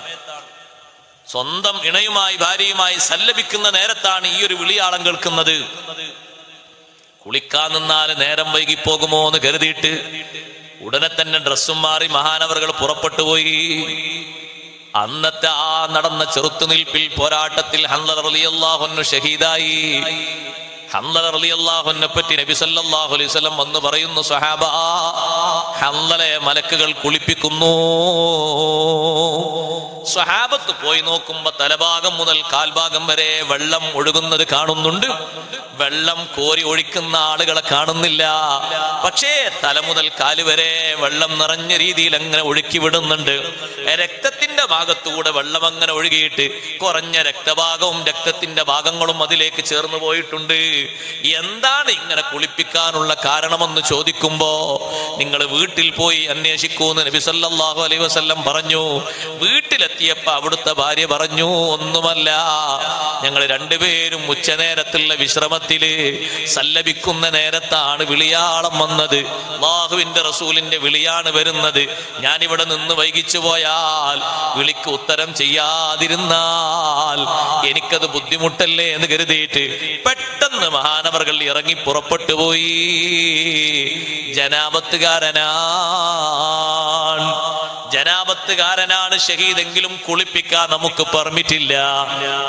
സ്വന്തം ഇണയുമായി ഭാര്യയുമായി സല്ലപിക്കുന്ന നേരത്താണ് ഈ ഒരു വിളിയാളം കേൾക്കുന്നത്. കുളിക്കാൻ നിന്നാൽ നേരം വൈകിപ്പോകുമോ എന്ന് കരുതിയിട്ട് ഉടനെ തന്നെ ഡ്രസ്സും മാറി മഹാനവറുകൾ പുറപ്പെട്ടു പോയി. അന്നത്തെ ആ നടന്ന ചെറുത്തുനിൽപ്പിൽ പോരാട്ടത്തിൽ ഹംദല റളിയല്ലാഹു അൻഹു ഷഹീദായി. ഹംദല റളിയല്ലാഹു അൻഹുവിനെ പറ്റി നബി സല്ലല്ലാഹു അലൈഹി വസല്ലം വന്ന് പറയുന്നു, സ്വഹാബ, ഹംദലയെ മലക്കുകൾ കുളിപ്പിക്കുന്നു. സ്വഹാബത്ത് പോയി നോക്കുമ്പോ തലഭാഗം മുതൽ കാൽഭാഗം വരെ വെള്ളം ഒഴുകുന്നത് കാണുന്നുണ്ട്. വെള്ളം കോരി ഒഴിക്കുന്ന ആളുകളെ കാണുന്നില്ല. പക്ഷേ തല മുതൽ കാല് വരെ വെള്ളം നിറഞ്ഞ രീതിയിൽ അങ്ങനെ ഒഴുക്കി വിടുന്നുണ്ട്. രക്തത്തിന്റെ ഭാഗത്തൂടെ വെള്ളം അങ്ങനെ ഒഴുകിയിട്ട് കുറഞ്ഞ രക്തഭാഗവും രക്തത്തിന്റെ ഭാഗങ്ങളും അതിലേക്ക് ചേർന്ന് പോയിട്ടുണ്ട്. എന്താണ് ഇങ്ങനെ കുളിപ്പിക്കാനുള്ള കാരണമെന്ന് ചോദിക്കുമ്പോ, നിങ്ങൾ വീട്ടിൽ പോയി അന്വേഷിക്കൂന്ന് നബി സല്ലല്ലാഹു അലൈഹി വസല്ലം പറഞ്ഞു. വീട്ടിലെത്തിയപ്പോ അവിടുത്തെ ഭാര്യ പറഞ്ഞു, ഒന്നുമല്ല, ഞങ്ങൾ രണ്ടുപേരും ഉച്ചനേരത്തുള്ള വിശ്രമത്തില് സല്ലപിക്കുന്ന നേരത്താണ് വിളിയാളം വന്നത്. അല്ലാഹുവിന്റെ റസൂലിന്റെ വിളിയാണ് വരുന്നത്. ഞാനിവിടെ നിന്ന് വൈകിച്ചു പോയാൽ, വിളിക്ക് ഉത്തരം ചെയ്യാതിരുന്നാൽ എനിക്കത് ബുദ്ധിമുട്ടല്ലേ എന്ന് കരുതിയിട്ട് പെട്ടെന്ന് മഹാനവറുകൾ ഇറങ്ങി പുറപ്പെട്ടു പോയി. ജനാപത്തുകാരനാണ് ഷഹീദെങ്കിലും കുളിപ്പിക്കാൻ നമുക്ക് പെർമിറ്റ് ഇല്ല.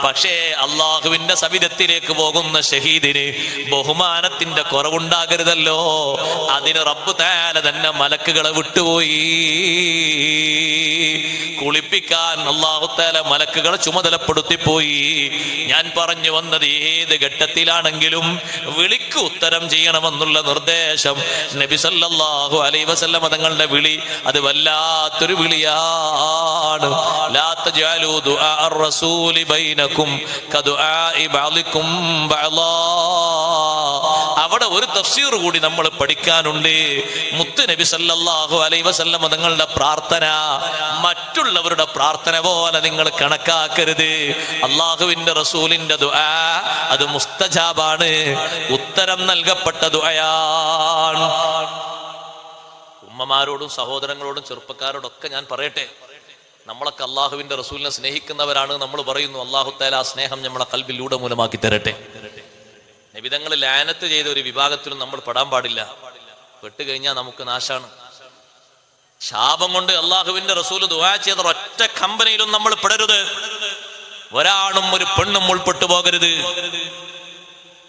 പക്ഷേ അള്ളാഹുവിന്റെ സവിധത്തിലേക്ക് പോകുന്ന ഷഹീദിന് ബഹുമാനത്തിന്റെ കുറവുണ്ടാകരുതല്ലോ. അതിന് റബ്ബ് തആല തന്നെ മലക്കുകളെ വിട്ടുപോയി. കുളിപ്പിക്കാൻ അല്ലാഹു തആല മലക്കുകളെ ചുമതലപ്പെടുത്തിപ്പോയി. ഞാൻ പറഞ്ഞു വന്നത്, ഏത് ഘട്ടത്തിലാണെങ്കിലും വിളിക്ക് ഉത്തരം ചെയ്യണമെന്നുള്ള നിർദ്ദേശം നബി സല്ലല്ലാഹു അലൈഹി വസല്ലം തങ്ങളുടെ വിളി അത് വല്ലാത്തൊരു വിളിയാണ്. ലാ തജഅലൂ ദുആ അർ-റസൂലി ബൈനകും കദുആഇ ബഅദികും ബഅദാ. അവിടെ ഒരു തഫ്സീർ കൂടി നമ്മൾ പഠിക്കാനുണ്ട്. മുത്ത് നബി സല്ലല്ലാഹു അലൈഹി വസല്ലം തങ്ങളുടെ പ്രാർത്ഥന മറ്റുള്ളവരുടെ പ്രാർത്ഥന പോലെ നിങ്ങൾ കണക്കാക്കരുത്. അള്ളാഹുവിന്റെ റസൂലിന്റെ ദുആ അത് മുസ്തജാബാണ്, ഉത്തരം നൽകപ്പെട്ട ദുആയാണ്. ഉമ്മമാരോടും സഹോദരങ്ങളോടും ചെറുപ്പക്കാരോടൊക്കെ ഞാൻ പറയട്ടെ, നമ്മളൊക്കെ അള്ളാഹുവിന്റെ റസൂലിനെ സ്നേഹിക്കുന്നവരാണ്. നമ്മൾ പറയുന്നു, അള്ളാഹു തആല ആ സ്നേഹം നമ്മളെ ഖൽബിലൂടെ മൂലമാക്കി തരട്ടെ. നബിതങ്ങൾ ലാനത്ത് ചെയ്ത ഒരു വിഭാഗത്തിലും നമ്മൾ പെടാൻ പാടില്ല. പെട്ടുകഴിഞ്ഞാൽ നമുക്ക് നാശാണ്. ശാപം കൊണ്ട് അള്ളാഹുവിന്റെ റസൂല് ദുആ ചെയ്ത ഒറ്റ കമ്പനിയിലും നമ്മൾ പെടരുത്. ഒരാണും ഒരു പെണ്ണും ഉൾപ്പെട്ടു പോകരുത്.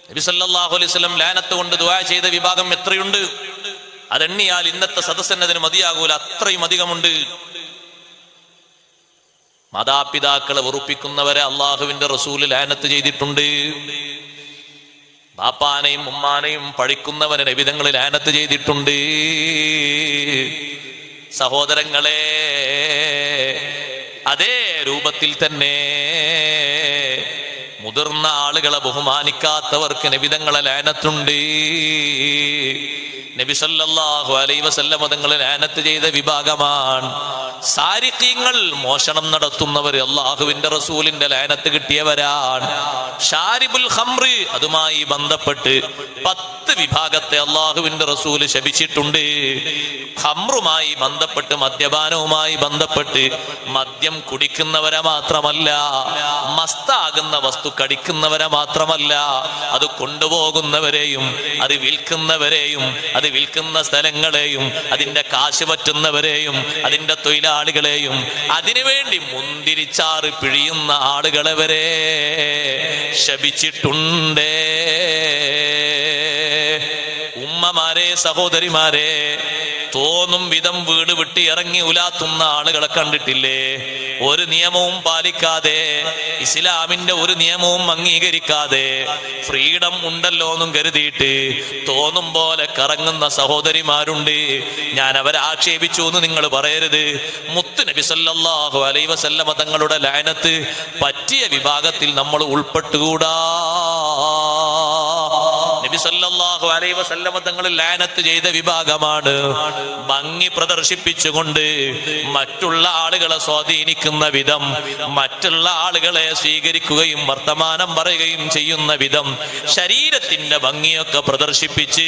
നബി സല്ലല്ലാഹു അലൈഹി വസല്ലം ലാനത്ത് കൊണ്ട് ദുആ ചെയ്ത വിഭാഗം എത്രയുണ്ട്? അതെണ്ണിയാൽ ഇന്നത്തെ സദസ്സന്നതിന് മതിയാകൂല, അത്രയും അധികമുണ്ട്. മാതാപിതാക്കളെ വെറുപ്പിക്കുന്നവരെ അള്ളാഹുവിന്റെ റസൂല് ലാനത്ത് ചെയ്തിട്ടുണ്ട്. ബാപ്പാനെയും ഉമ്മാനെയും പഴിക്കുന്നവരെ നബിതങ്ങൾ ലാനത്ത് ചെയ്തിട്ടുണ്ട്. സഹോദരങ്ങളെ, അതേ രൂപത്തിൽ തന്നെ മുതിർന്ന ആളുകളെ ബഹുമാനിക്കാത്തവർക്ക് നബിതങ്ങളെ ലാനത്തുണ്ട്. നബി സല്ലല്ലാഹു അലൈഹി വസല്ലം തങ്ങൾ ലാനത്ത് ചെയ്ത വിഭാഗമാണ് സാരിഖീങ്ങൾ. മോഷണം നടത്തുന്നവർ അള്ളാഹുവിന്റെ റസൂലിന്റെ ലാനത്ത് കിട്ടിയവരാണ്. ഷാരിബുൽ ഖംറ്, അതുമായി ബന്ധപ്പെട്ട് 10 വിഭാഗത്തെ അള്ളാഹുവിന്റെ റസൂല് ശപിച്ചിട്ടുണ്ട്. ഖംറുമായി ബന്ധപ്പെട്ട്, മദ്യപാനവുമായി ബന്ധപ്പെട്ട്, മദ്യം കുടിക്കുന്നവരെ മാത്രമല്ല, മസ്താകുന്ന വസ്തു കടിക്കുന്നവരെ മാത്രമല്ല, അത് കൊണ്ടുപോകുന്നവരെയും അത് വിൽക്കുന്നവരെയും അത് വിൽക്കുന്ന സ്ഥലങ്ങളെയും അതിന്റെ കാശ് പറ്റുന്നവരെയും അതിന്റെ തൊഴിലാളികളെയും അതിനുവേണ്ടി മുന്തിരിച്ചാറ് പിഴിയുന്ന ആളുകളെ വരെ ശപിച്ചിട്ടുണ്ട്. ഉമ്മമാരെ, സഹോദരിമാരെ, തോന്നും വിധം വീട് വിട്ട് ഇറങ്ങി ഉലാത്തുന്ന ആളുകളെ കണ്ടിട്ടില്ലേ? ഒരു നിയമവും പാലിക്കാതെ, ഇസ്ലാമിന്റെ ഒരു നിയമവും അംഗീകരിക്കാതെ, ഫ്രീഡം ഉണ്ടല്ലോ എന്നും കരുതിയിട്ട് തോന്നും പോലെ കറങ്ങുന്ന സഹോദരിമാരുണ്ട്. ഞാൻ അവരെ ആക്ഷേപിച്ചു എന്ന് നിങ്ങൾ പറയരുത്. മുത്ത് നബി സല്ലല്ലാഹു അലൈഹി വസല്ലം തങ്ങളുടെ ലഅനത്ത് പറ്റിയ വിഭാഗത്തിൽ നമ്മൾ ഉൾപ്പെട്ടുകൂടാ. നബി സല്ലല്ലാഹു അലൈഹി വസല്ലം തങ്ങൾ ലഅനത്ത് ചെയ്ത വിഭാഗമാണ് ഭംഗി പ്രദർശിപ്പിച്ചുകൊണ്ട് മറ്റുള്ള ആളുകളെ സ്വാധീനിക്കുന്ന വിധം, മറ്റുള്ള ആളുകളെ സ്വീകരിക്കുകയും വർത്തമാനം പറയുകയും ചെയ്യുന്ന വിധം, ശരീരത്തിന്റെ ഭംഗിയൊക്കെ പ്രദർശിപ്പിച്ച്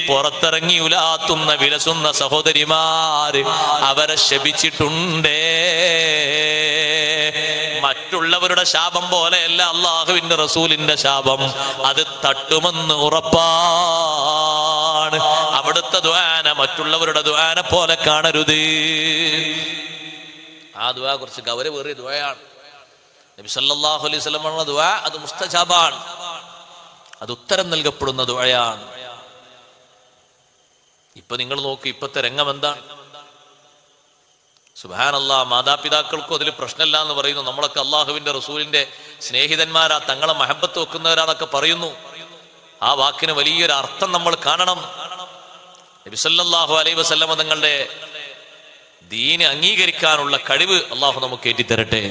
പുറത്തിറങ്ങി ഉലാത്തുന്ന വിലസുന്ന സഹോദരിമാര് അവരെ ശപിച്ചിട്ടുണ്ടേ. മറ്റുള്ളവരുടെ ശാപം പോലെയല്ല അള്ളാഹുവിന്റെ റസൂലിന്റെ ശാപം. അത് തട്ടുമെന്ന് ഉറപ്പാണ്. അവിടുത്തെ ദുആന മറ്റുള്ളവരുടെ ദുആന പോലെ കാണരുത്. ആ ദുആ കുറച്ച് ഗൗരവേറിയ ദുആയാണ്. നബി സല്ലല്ലാഹു അലൈഹി വസല്ലം പറഞ്ഞ ദുആ അത് മുസ്തജാബാണ്, അത് ഉത്തരം നൽകപ്പെടുന്ന ദുആയാണ്. ഇപ്പൊ നിങ്ങൾ നോക്ക്, ഇപ്പത്തെ രംഗം എന്താണ്? സുബ്ഹാനല്ലാഹ്, മാതാപിതാക്കൾക്കും അതിൽ പ്രശ്നമില്ല എന്ന് പറയുന്നു. നമ്മളൊക്കെ അള്ളാഹുവിന്റെ റസൂലിന്റെ സ്നേഹിതന്മാരാ, തങ്ങളെ മഹബത്ത് വെക്കുന്നവരാന്നൊക്കെ പറയുന്നു. ആ വാക്കിന് വലിയൊരു അർത്ഥം നമ്മൾ കാണണം. നബി സല്ലല്ലാഹു അലൈഹി വസല്ലം തങ്ങളുടെ ദീന് അംഗീകരിക്കാനുള്ള കഴിവ് അള്ളാഹു നമുക്ക് ഏറ്റിത്തരട്ടെ.